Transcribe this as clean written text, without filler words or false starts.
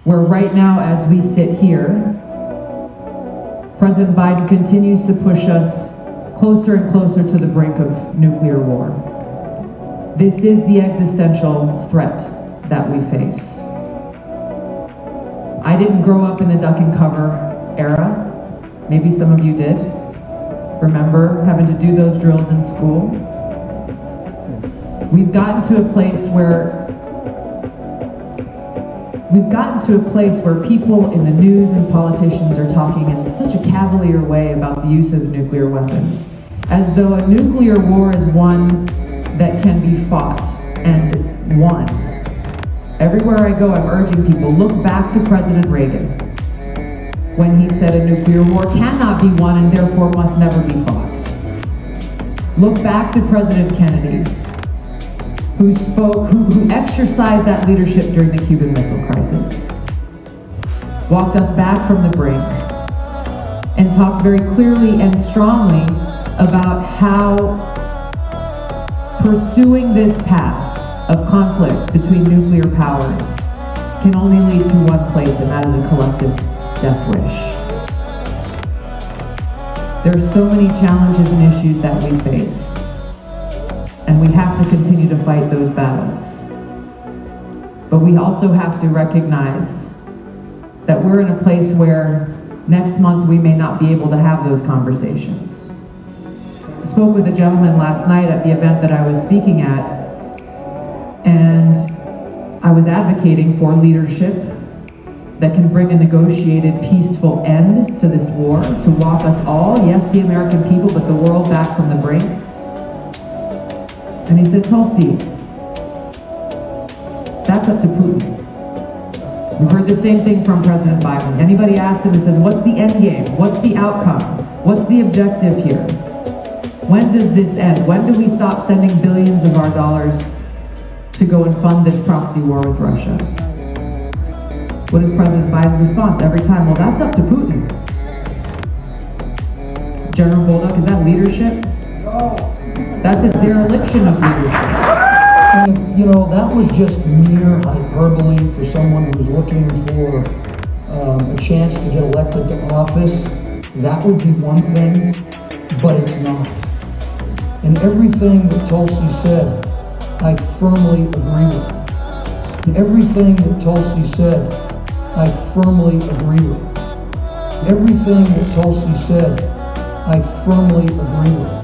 where right now, as we sit here, President Biden continues to push us closer and closer to the brink of nuclear war. This is the existential threat that we face. I didn't grow up in the duck and cover era. Maybe some of you did. Remember having to do those drills in school? We've gotten to a place where people in the news and politicians are talking in such a cavalier way about the use of nuclear weapons, as though a nuclear war is one that can be fought and won. Everywhere I go, I'm urging people, look back to President Reagan, when he said a nuclear war cannot be won and therefore must never be fought. Look back to President Kennedy, who exercised that leadership during the Cuban Missile Crisis, walked us back from the brink, and talked very clearly and strongly about how pursuing this path of conflict between nuclear powers can only lead to one place, and that is a collective death wish. There's so many challenges and issues that we face, and we have to continue to fight those battles. But we also have to recognize that we're in a place where next month we may not be able to have those conversations. I spoke with a gentleman last night at the event that I was speaking at, and I was advocating for leadership that can bring a negotiated, peaceful end to this war, to walk us all, yes, the American people, but the world back from the brink. And he said, Tulsi, that's up to Putin. We've heard the same thing from President Biden. Anybody asks him, he says, what's the end game? What's the outcome? What's the objective here? When does this end? When do we stop sending billions of our dollars to go and fund this proxy war with Russia? What is President Biden's response every time? Well, that's up to Putin. General Bolduc, is that leadership? No. That's a dereliction of leadership. And if, that was just mere hyperbole for someone who was looking for a chance to get elected to office, that would be one thing, but it's not. And everything that Tulsi said, I firmly agree with. And everything that Tulsi said, I firmly agree with. Everything that Tulsi said, I firmly agree with.